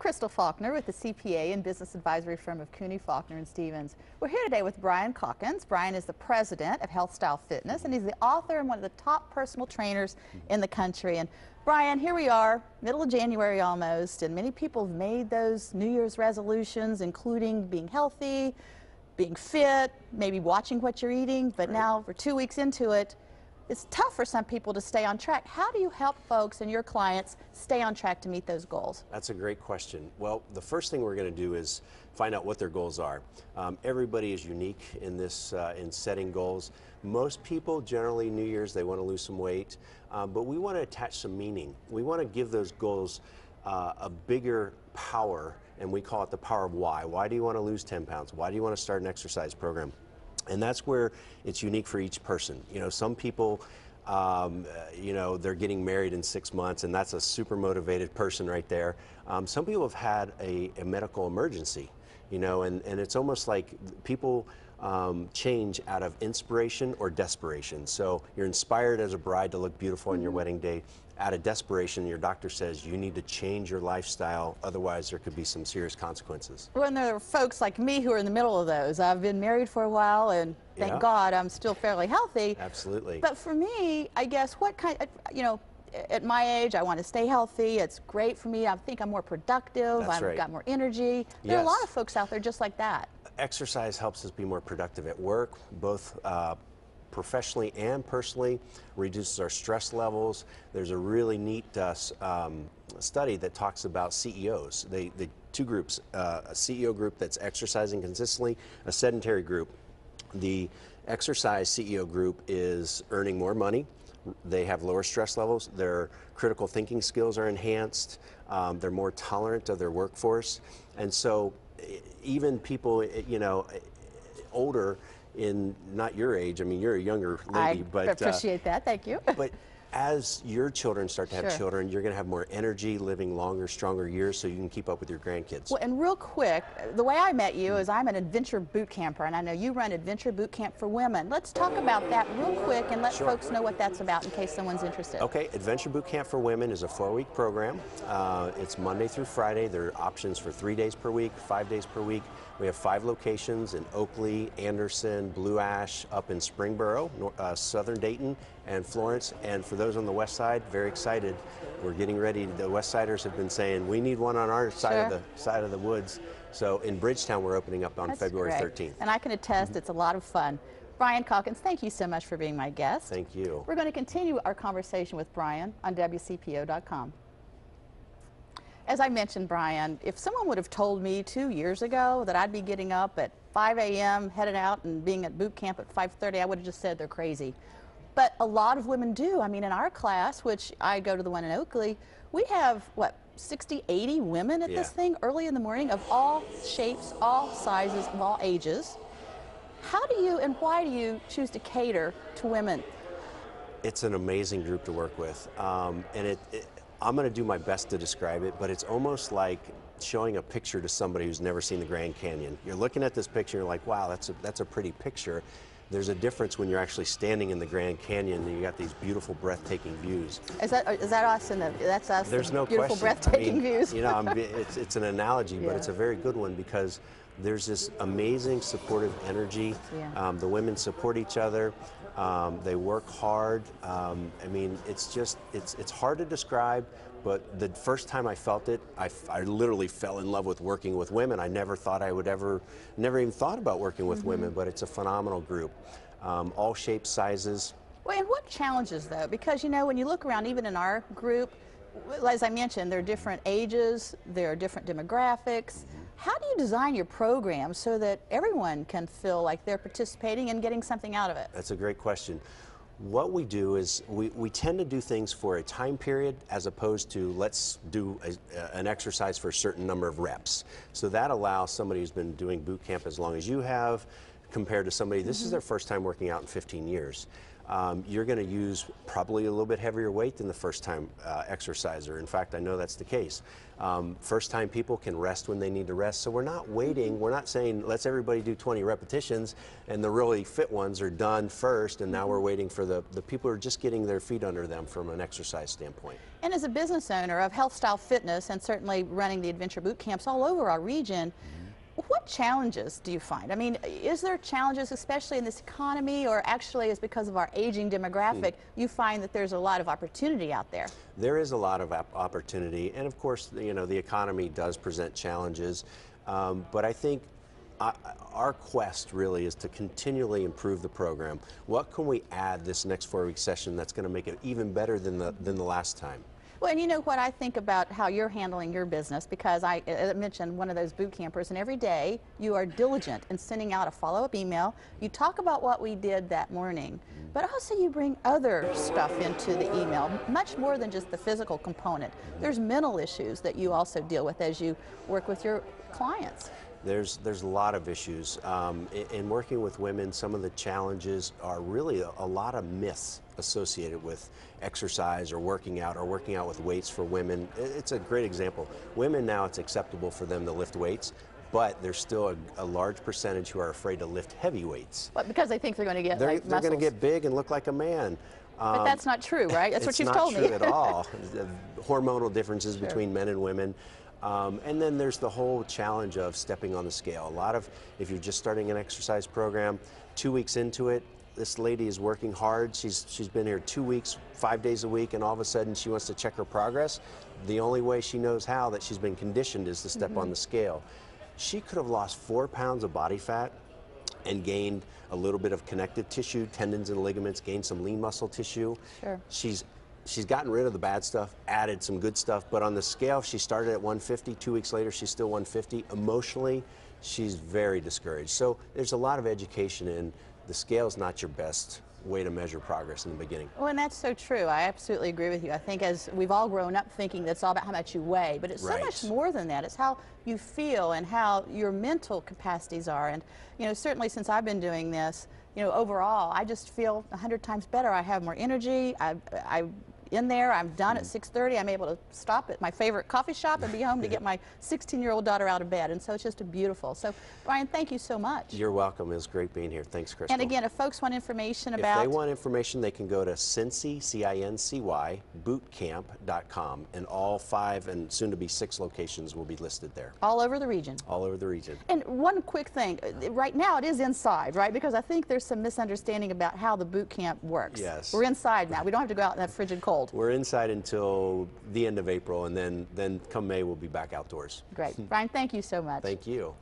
Crystal Faulker with the CPA and business advisory firm of Cooney, Faulkner and Stevens. We're here today with Brian Calkins. Brian is the president of Healthstyle Fitness, and he's the author and one of the top personal trainers in the country. And Brian, here we are, middle of January almost, and many people have made those New Year's resolutions, including being healthy, being fit, maybe watching what you're eating, but now we're 2 weeks into it. It's tough for some people to stay on track. How do you help folks and your clients stay on track to meet those goals? That's a great question. Well, the first thing we're going to do is find out what their goals are. Everybody is unique in this, in setting goals. Most people, generally New Year's, they want to lose some weight, but we want to attach some meaning. We want to give those goals a bigger power, and we call it the power of why. Why do you want to lose 10 pounds? Why do you want to start an exercise program? And that's where it's unique for each person. You know, some people, you know, they're getting married in 6 months, and that's a super motivated person right there. Some people have had a medical emergency, you know, and it's almost like people change out of inspiration or desperation. So you're inspired as a bride to look beautiful on your wedding day. Out of desperation, your doctor says you need to change your lifestyle, otherwise there could be some serious consequences. When there are folks like me who are in the middle of those, I've been married for a while, and thank God I'm still fairly healthy. Absolutely. But for me, I guess what kind of, you know, at my age, I want to stay healthy. It's great for me. I think I'm more productive. That's right. I've got more energy. There are a lot of folks out there just like that. Exercise helps us be more productive at work, both professionally and personally, reduces our stress levels. There's a really neat study that talks about CEOs. The two groups, a CEO group that's exercising consistently, a sedentary group. The exercise CEO group is earning more money. They have lower stress levels. Their critical thinking skills are enhanced. They're more tolerant of their workforce. And so even people, you know, older, in not your age, I mean, you're a younger lady, but I appreciate that, thank you. But as your children start to have children, you're going to have more energy, living longer, stronger years, so you can keep up with your grandkids. Well, and real quick, the way I met you is I'm an adventure boot camper, and I know you run adventure boot camp for women. Let's talk about that real quick and let folks know what that's about in case someone's interested. Okay, Adventure Boot Camp for Women is a 4-week program. It's Monday through Friday. There are options for 3 days per week, 5 days per week. We have 5 locations in Oakley, Anderson, Blue Ash, up in Springboro, southern Dayton, and Florence. And for those on the west side, very excited. We're getting ready. The West Siders have been saying we need one on our side of the woods. So in Bridgetown, we're opening up on February 13th. And I can attest it's a lot of fun. Brian Calkins, thank you so much for being my guest. Thank you. We're going to continue our conversation with Brian on WCPO.com. As I mentioned, Brian, if someone would have told me 2 years ago that I'd be getting up at 5 a.m., headed out and being at boot camp at 5:30, I would have just said they're crazy. But a lot of women do. I mean, in our class, which I go to the one in Oakley, we have, what, 60, 80 women at this thing early in the morning of all shapes, all sizes, of all ages. How do you and why do you choose to cater to women? It's an amazing group to work with. And I'm going to do my best to describe it, but it's almost like showing a picture to somebody who's never seen the Grand Canyon. You're looking at this picture, you're like, wow, that's a pretty picture. There's a difference when you're actually standing in the Grand Canyon and you got these beautiful, breathtaking views. Is that us? That's us. There's no beautiful, question. breathtaking views. You know, it's an analogy, but it's a very good one because there's this amazing supportive energy. The women support each other. They work hard. I mean, it's just, it's hard to describe, but the first time I felt it, I literally fell in love with working with women. I never thought I would never even thought about working with women, but it's a phenomenal group. All shapes, sizes. Well, and what challenges though? Because, you know, when you look around, even in our group, as I mentioned, there are different ages, there are different demographics. How do you design your program so that everyone can feel like they're participating and getting something out of it? That's a great question. What we do is we tend to do things for a time period as opposed to let's do an exercise for a certain number of reps. So that allows somebody who's been doing boot camp as long as you have compared to somebody, this is their first time working out in 15 years. you're going to use probably a little bit heavier weight than the first time exerciser. In fact, I know that's the case. First time people can rest when they need to rest, so we're not waiting. We're not saying let's everybody do 20 repetitions and the really fit ones are done first, and now we're waiting for the people who are just getting their feet under them from an exercise standpoint. And as a business owner of Healthstyle Fitness and certainly running the adventure boot camps all over our region, what challenges do you find? I mean, is there challenges, especially in this economy, or actually is because of our aging demographic, you find that there's a lot of opportunity out there? There is a lot of opportunity, and of course, you know, the economy does present challenges, but I think our quest really is to continually improve the program. What can we add this next 4-week session that's going to make it even better than the last time? Well, and you know what I think about how you're handling your business, because I mentioned one of those boot campers, and every day you are diligent in sending out a follow-up email. You talk about what we did that morning, but also you bring other stuff into the email, much more than just the physical component. There's mental issues that you also deal with as you work with your clients. There's a lot of issues. In working with women, some of the challenges are really a lot of myths associated with exercise or working out with weights for women. It's a great example. Women now, it's acceptable for them to lift weights, but there's still a large percentage who are afraid to lift heavy weights. But because they think they're going to get They're muscles. going to get big and look like a man. But that's not true, right? That's what you've told me. It's not true at all. The hormonal differences between men and women. And then there's the whole challenge of stepping on the scale. If you're just starting an exercise program, 2 weeks into it, this lady is working hard. She's been here 2 weeks, 5 days a week, and all of a sudden she wants to check her progress. The only way she knows how, that she's been conditioned, is to step on the scale. She could have lost 4 pounds of body fat and gained a little bit of connective tissue, tendons and ligaments, gained some lean muscle tissue. Sure. She's gotten rid of the bad stuff, added some good stuff, but on the scale, she started at 150. 2 weeks later, she's still 150. Emotionally, she's very discouraged. So there's a lot of education in the scale is not your best way to measure progress in the beginning. Well, and that's so true. I absolutely agree with you. I think as we've all grown up thinking that's all about how much you weigh, but it's so much more than that. It's how you feel and how your mental capacities are. And, you know, certainly since I've been doing this, you know, overall, I just feel 100 times better. I have more energy. In there, I'm done at 6:30. I'm able to stop at my favorite coffee shop and be home to get my 16-year-old daughter out of bed. And so it's just beautiful. So, Brian, thank you so much. You're welcome. It was great being here. Thanks, Crystal. And again, if folks want information about... If they want information, they can go to Cincy, C-I-N-C-Y, bootcamp.com. And all 5 and soon to be 6 locations will be listed there. All over the region. All over the region. And one quick thing. Right now, it is inside, right? Because I think there's some misunderstanding about how the boot camp works. Yes. We're inside now. We don't have to go out in that frigid cold. We're inside until the end of April, and then come May, we'll be back outdoors. Great. Brian, thank you so much. Thank you.